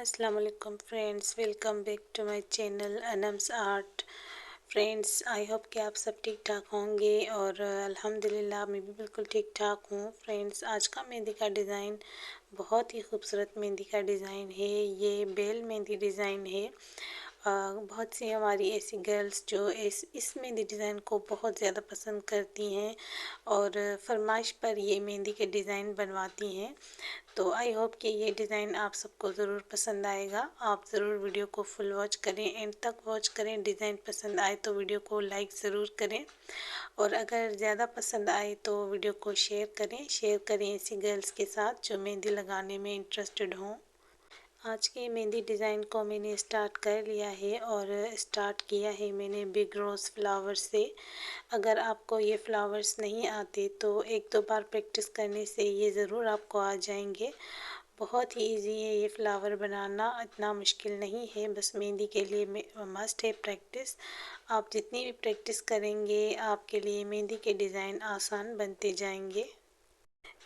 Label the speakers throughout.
Speaker 1: अस्सलाम वालेकुम friends, welcome back to my channel Anam's art. Friends, I hope कि आप सब ठीक ठाक होंगे और अल्हम्दुलिल्लाह मैं भी बिल्कुल ठीक ठाक हूँ। फ्रेंड्स, आज का मेहंदी का डिज़ाइन बहुत ही खूबसूरत मेहंदी का डिज़ाइन है। ये बेल मेहंदी डिज़ाइन है। बहुत सी हमारी ऐसी गर्ल्स जो इस मेहंदी डिज़ाइन को बहुत ज़्यादा पसंद करती हैं और फरमाइश पर ये मेहंदी के डिज़ाइन बनवाती हैं। तो आई होप कि ये डिज़ाइन आप सबको ज़रूर पसंद आएगा। आप ज़रूर वीडियो को फुल वॉच करें, एंड तक वॉच करें। डिज़ाइन पसंद आए तो वीडियो को लाइक ज़रूर करें और अगर ज़्यादा पसंद आए तो वीडियो को शेयर करें ऐसी गर्ल्स के साथ जो मेहंदी लगाने में इंटरेस्टेड हों। आज के मेहंदी डिज़ाइन को मैंने स्टार्ट कर लिया है और स्टार्ट किया है मैंने बिग रोज़ फ्लावर से। अगर आपको ये फ्लावर्स नहीं आते तो एक दो बार प्रैक्टिस करने से ये ज़रूर आपको आ जाएंगे। बहुत ही इजी है ये फ्लावर बनाना, इतना मुश्किल नहीं है। बस मेहंदी के लिए मस्ट है प्रैक्टिस। आप जितनी भी प्रैक्टिस करेंगे आपके लिए मेहंदी के डिज़ाइन आसान बनते जाएंगे।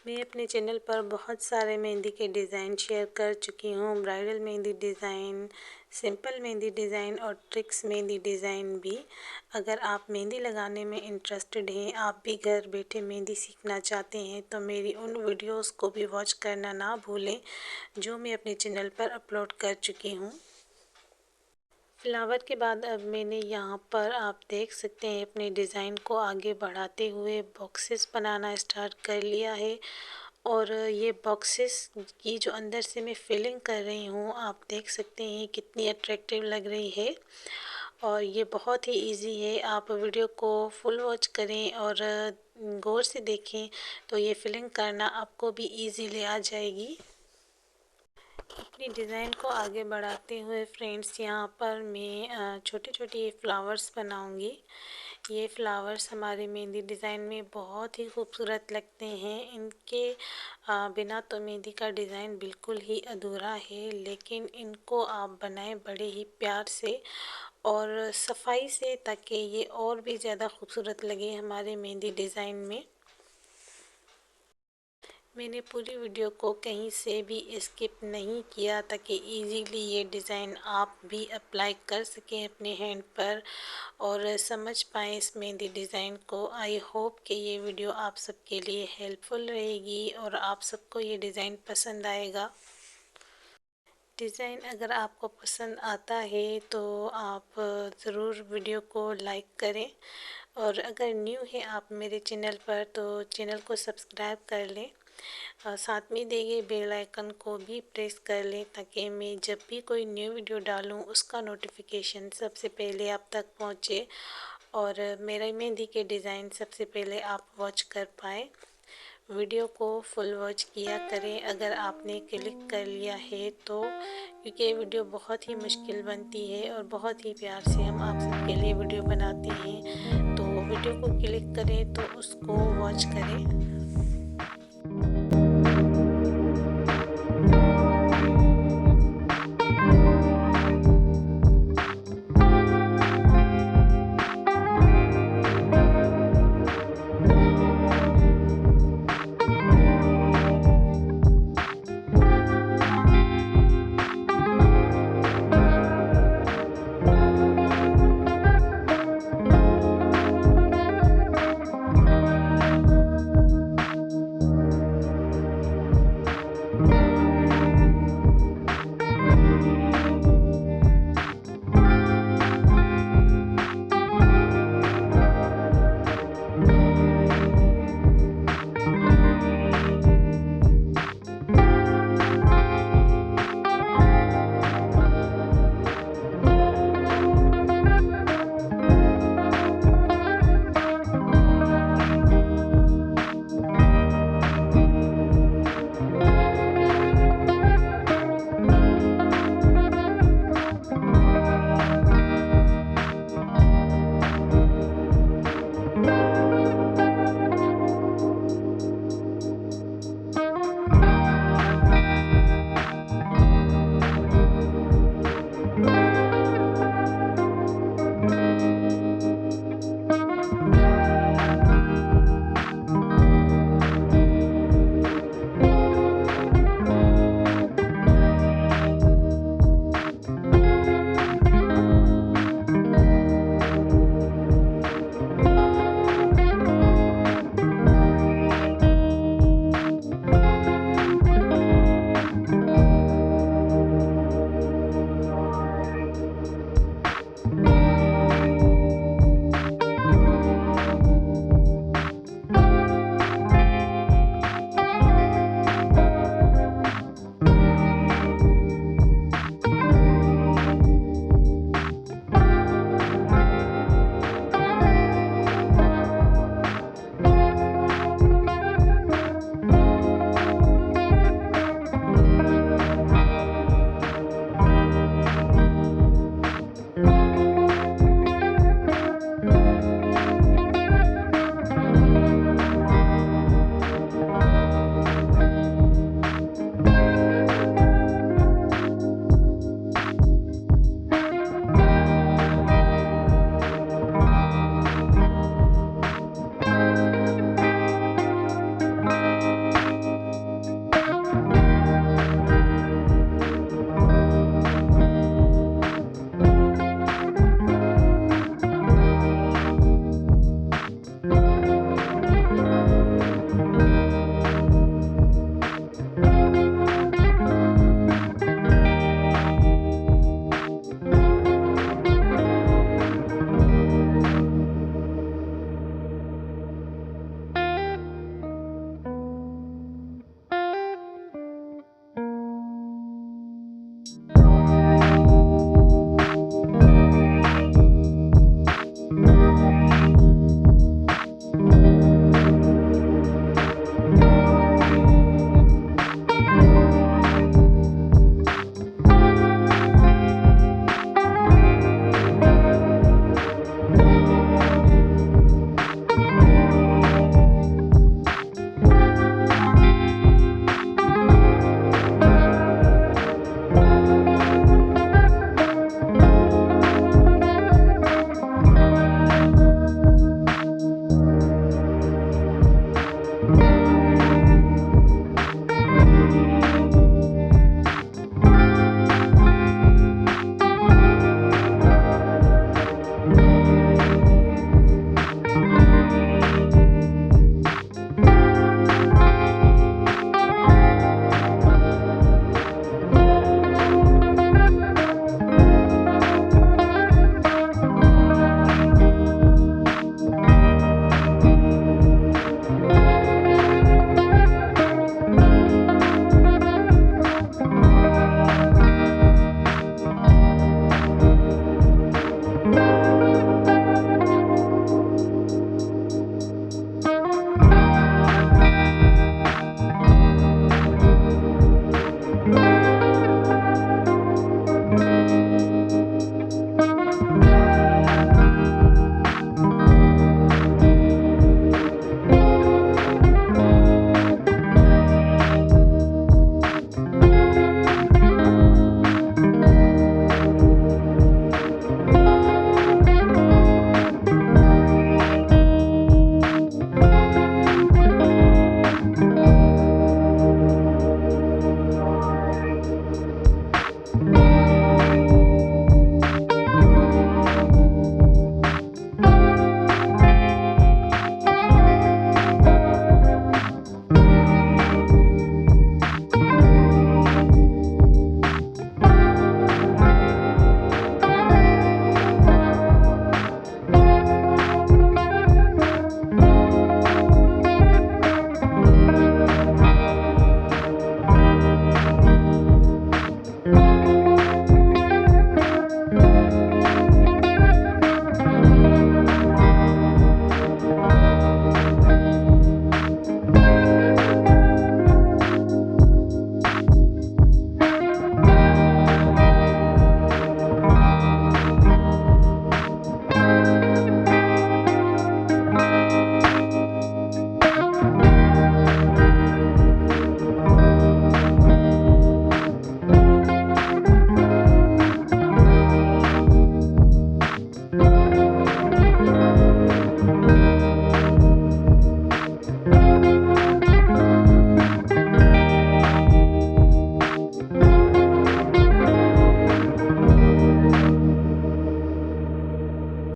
Speaker 1: मैं अपने चैनल पर बहुत सारे मेहंदी के डिज़ाइन शेयर कर चुकी हूँ। Bridal mehndi design, simple mehndi design और ट्रिक्स मेहंदी डिज़ाइन भी। अगर आप मेहंदी लगाने में इंटरेस्टेड हैं, आप भी घर बैठे मेहंदी सीखना चाहते हैं तो मेरी उन वीडियोस को भी वॉच करना ना भूलें जो मैं अपने चैनल पर अपलोड कर चुकी हूँ। फ्लावर के बाद अब मैंने यहाँ पर आप देख सकते हैं अपने डिज़ाइन को आगे बढ़ाते हुए बॉक्सेस बनाना स्टार्ट कर लिया है। और ये बॉक्सेस की जो अंदर से मैं फिलिंग कर रही हूँ आप देख सकते हैं कितनी अट्रैक्टिव लग रही है। और ये बहुत ही इजी है। आप वीडियो को फुल वॉच करें और गौर से देखें तो ये फिलिंग करना आपको भी इजीली आ जाएगी। अपनी डिज़ाइन को आगे बढ़ाते हुए फ्रेंड्स यहाँ पर मैं छोटे छोटे फ्लावर्स बनाऊंगी। ये फ्लावर्स हमारे मेहंदी डिज़ाइन में बहुत ही खूबसूरत लगते हैं। इनके बिना तो मेहंदी का डिज़ाइन बिल्कुल ही अधूरा है, लेकिन इनको आप बनाएं बड़े ही प्यार से और सफाई से ताकि ये और भी ज़्यादा खूबसूरत लगे हमारे मेहंदी डिज़ाइन में। मैंने पूरी वीडियो को कहीं से भी स्किप नहीं किया ताकि इजीली ये डिज़ाइन आप भी अप्लाई कर सकें अपने हैंड पर और समझ पाएँ इस मेहंदी डिज़ाइन को। आई होप कि ये वीडियो आप सबके लिए हेल्पफुल रहेगी और आप सबको ये डिज़ाइन पसंद आएगा। डिज़ाइन अगर आपको पसंद आता है तो आप ज़रूर वीडियो को लाइक करें और अगर न्यू है आप मेरे चैनल पर तो चैनल को सब्सक्राइब कर लें। साथ में दिए गए बेल आइकन को भी प्रेस कर लें ताकि मैं जब भी कोई न्यू वीडियो डालूं उसका नोटिफिकेशन सबसे पहले आप तक पहुंचे और मेरे मेहंदी के डिज़ाइन सबसे पहले आप वॉच कर पाएँ। वीडियो को फुल वॉच किया करें अगर आपने क्लिक कर लिया है तो, क्योंकि ये वीडियो बहुत ही मुश्किल बनती है और बहुत ही प्यार से हम आप सबके लिए वीडियो बनाते हैं। तो वीडियो को क्लिक करें तो उसको वॉच करें।